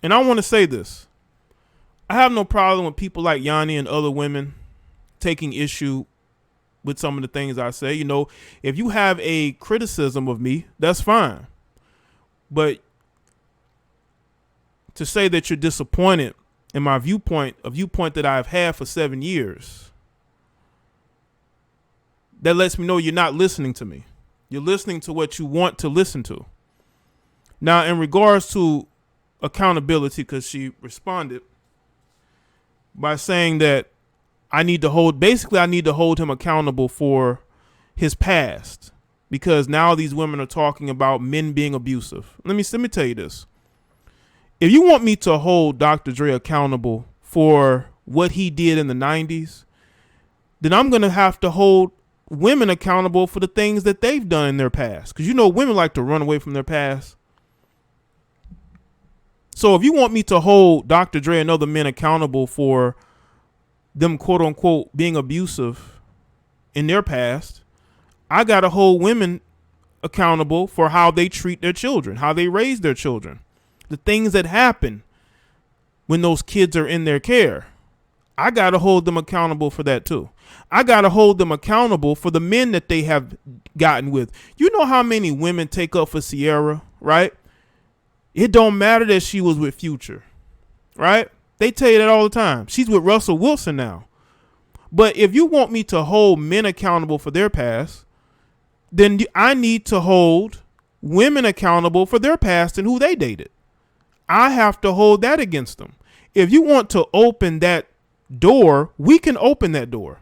And I want to say this. I have no problem with people like Yanni and other women taking issue with some of the things I say. You know, if you have a criticism of me, that's fine. But to say that you're disappointed in my viewpoint, a viewpoint that I've had for 7 years, that lets me know you're not listening to me. You're listening to what you want to listen to. Now, in regards to accountability, because she responded by saying that I need to hold him accountable for his past, because now these women are talking about men being abusive. Let me tell you this. If you want me to hold Dr. Dre accountable for what he did in the 90s, then I'm going to have to hold women accountable for the things that they've done in their past. Because you know women like to run away from their past. So if you want me to hold Dr. Dre and other men accountable for them, quote unquote, being abusive in their past, I got to hold women accountable for how they treat their children, how they raise their children, the things that happen when those kids are in their care. I got to hold them accountable for that too. I got to hold them accountable for the men that they have gotten with. You know how many women take up for Sierra, right? It don't matter that she was with Future, right? They tell you that all the time. She's with Russell Wilson now. But if you want me to hold men accountable for their past, then I need to hold women accountable for their past and who they dated. I have to hold that against them. If you want to open that door, we can open that door.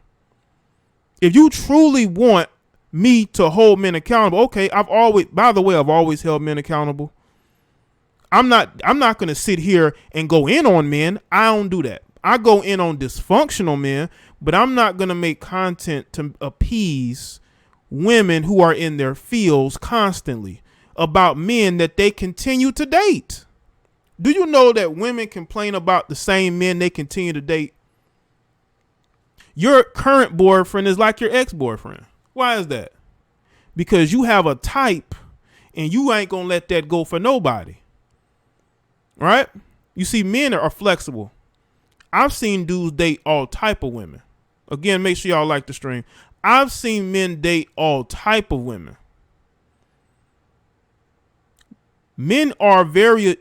If you truly want me to hold men accountable, okay, I've always held men accountable. I'm not going to sit here and go in on men. I don't do that. I go in on dysfunctional men, but I'm not going to make content to appease women who are in their fields constantly about men that they continue to date. Do you know that women complain about the same men they continue to date? Your current boyfriend is like your ex-boyfriend. Why is that? Because you have a type and you ain't going to let that go for nobody. Right? You see, men are flexible. I've seen dudes date all type of women. Again, make sure y'all like the stream. I've seen men date all type of women. Men are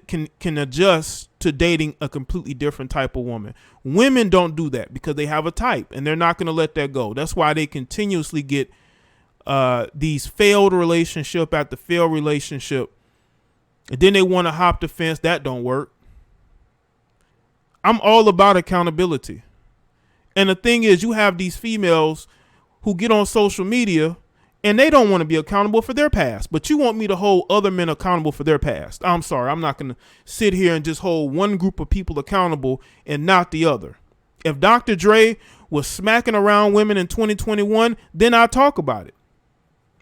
can adjust to dating a completely different type of woman. Women don't do that because they have a type and they're not going to let that go. That's why they continuously get these failed relationship after failed relationship. And then they want to hop the fence. That don't work. I'm all about accountability. And the thing is, you have these females who get on social media and they don't want to be accountable for their past, but you want me to hold other men accountable for their past. I'm sorry. I'm not going to sit here and just hold one group of people accountable and not the other. If Dr. Dre was smacking around women in 2021, then I'll talk about it.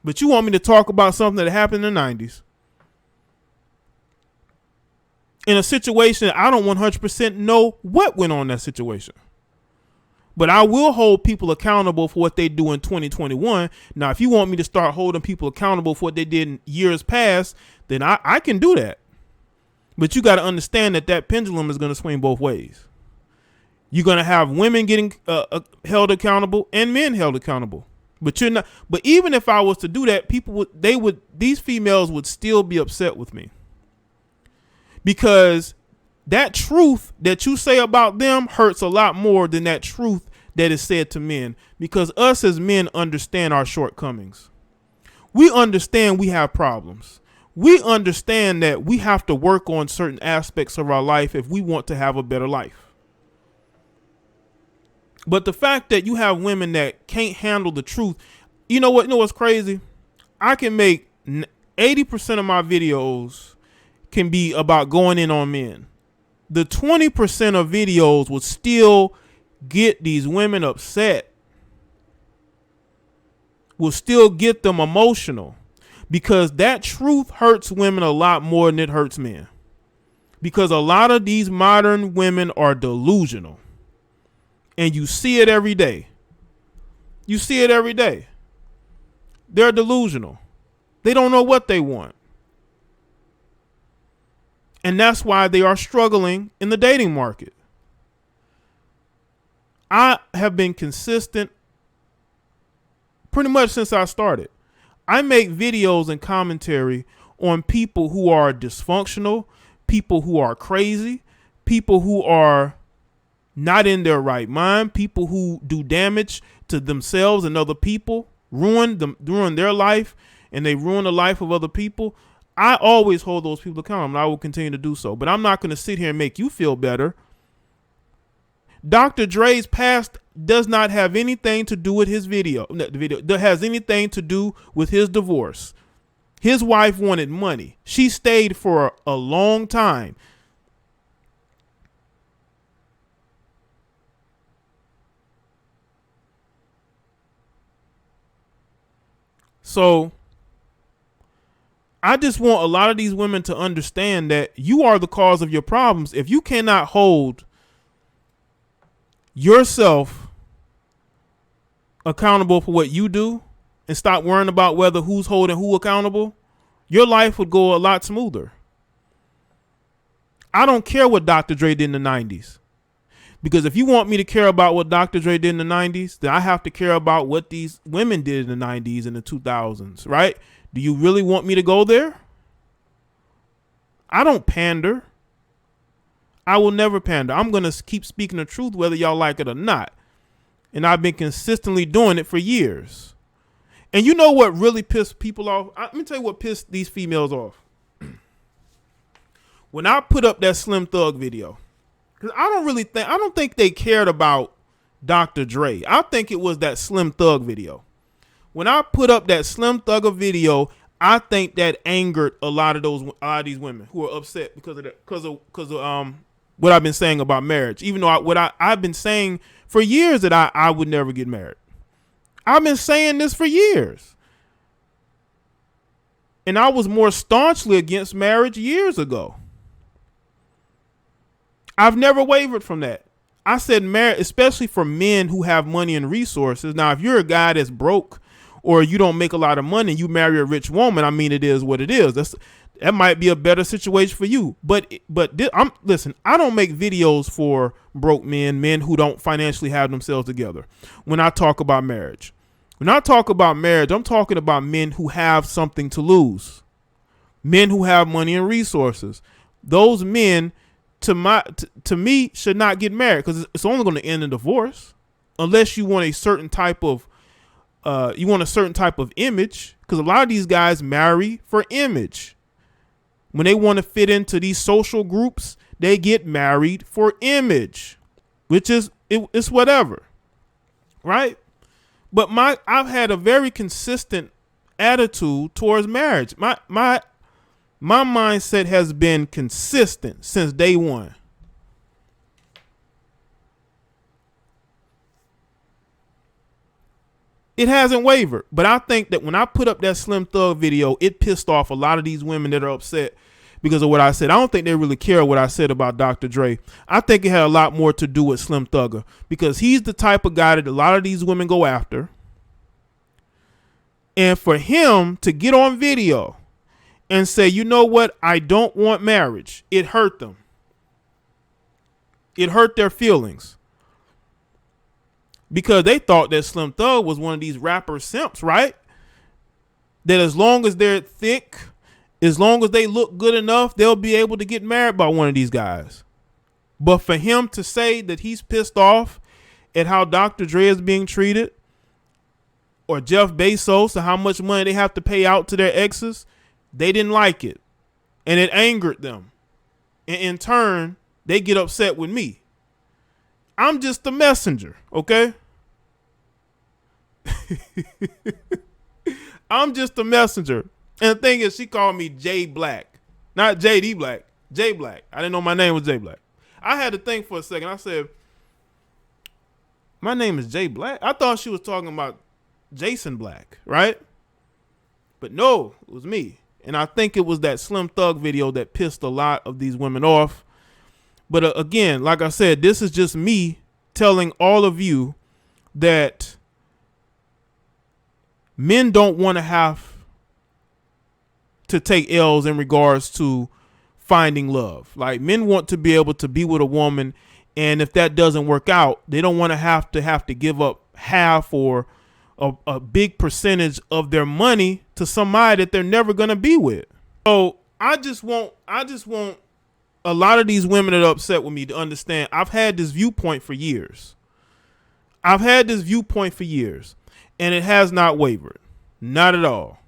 But you want me to talk about something that happened in the 90s. In a situation I don't 100% know what went on in that situation. But I will hold people accountable for what they do in 2021. Now, if you want me to start holding people accountable for what they did in years past, then I can do that. But you got to understand that pendulum is going to swing both ways. You're going to have women getting held accountable and men held accountable. But you're not. But even if I was to do that, these females would still be upset with me. Because that truth that you say about them hurts a lot more than that truth that is said to men. Because us as men understand our shortcomings. We understand we have problems. We understand that we have to work on certain aspects of our life if we want to have a better life. But the fact that you have women that can't handle the truth, you know what's crazy? I can make 80% of my videos can be about going in on men. The 20% of videos would still get these women upset, will still get them emotional, because that truth hurts women a lot more than it hurts men. Because a lot of these modern women are delusional. And you see it every day. You see it every day. They're delusional. They don't know what they want. And that's why they are struggling in the dating market. I have been consistent pretty much since I started. I make videos and commentary on people who are dysfunctional, people who are crazy, people who are not in their right mind, people who do damage to themselves and other people, ruin their life, and they ruin the life of other people. I always hold those people accountable, and I will continue to do so. But I'm not going to sit here and make you feel better. Dr. Dre's past does not have anything to do with his video. The video that has anything to do with his divorce. His wife wanted money. She stayed for a long time. So I just want a lot of these women to understand that you are the cause of your problems. If you cannot hold yourself accountable for what you do and stop worrying about whether who's holding who accountable, your life would go a lot smoother. I don't care what Dr. Dre did in the 90s. Because if you want me to care about what Dr. Dre did in the 90s, then I have to care about what these women did in the 90s and the 2000s, right? Do you really want me to go there? I don't pander. I will never pander. I'm going to keep speaking the truth whether y'all like it or not. And I've been consistently doing it for years. And you know what really pissed people off? Let me tell you what pissed these females off. When I put up that Slim Thug video, because I don't think they cared about Dr. Dre. I think it was that Slim Thug video. When I put up that Slim Thugger video, I think that angered a lot of these women who are upset because of what I've been saying about marriage. Even though I've been saying for years that I would never get married. I've been saying this for years. And I was more staunchly against marriage years ago. I've never wavered from that. I said marriage, especially for men who have money and resources. Now, if you're a guy that's broke or you don't make a lot of money and you marry a rich woman, I mean, it is what it is. That might be a better situation for you. Listen, I don't make videos for broke men who don't financially have themselves together. When I talk about marriage, I'm talking about men who have something to lose, men who have money and resources. Those men, to me, should not get married because it's only going to end in divorce unless you want a certain type of image. Because a lot of these guys marry for image. When they want to fit into these social groups, they get married for image, which is it's whatever, right? But I've had a very consistent attitude towards marriage. My mindset has been consistent since day one. It hasn't wavered, but I think that when I put up that Slim Thug video, it pissed off a lot of these women that are upset because of what I said. I don't think they really care what I said about Dr. Dre. I think it had a lot more to do with Slim Thugger because he's the type of guy that a lot of these women go after. And for him to get on video and say, you know what, I don't want marriage, it hurt them. It hurt their feelings. Because they thought that Slim Thug was one of these rapper simps, right? That as long as they're thick, as long as they look good enough, they'll be able to get married by one of these guys. But for him to say that he's pissed off at how Dr. Dre is being treated, or Jeff Bezos, or how much money they have to pay out to their exes, they didn't like it. And it angered them. And in turn, they get upset with me. I'm just the messenger, okay? I'm just the messenger. And the thing is, she called me Jay Black. Not JD Black, Jay Black. I didn't know my name was Jay Black. I had to think for a second. I said, my name is Jay Black? I thought she was talking about Jason Black, right? But no, it was me. And I think it was that Slim Thug video that pissed a lot of these women off. But again, like I said, this is just me telling all of you that men don't want to have to take L's in regards to finding love. Like, men want to be able to be with a woman, and if that doesn't work out, they don't want to have to give up half or a big percentage of their money to somebody that they're never gonna be with. So I just want a lot of these women that are upset with me to understand I've had this viewpoint for years. And it has not wavered. Not at all.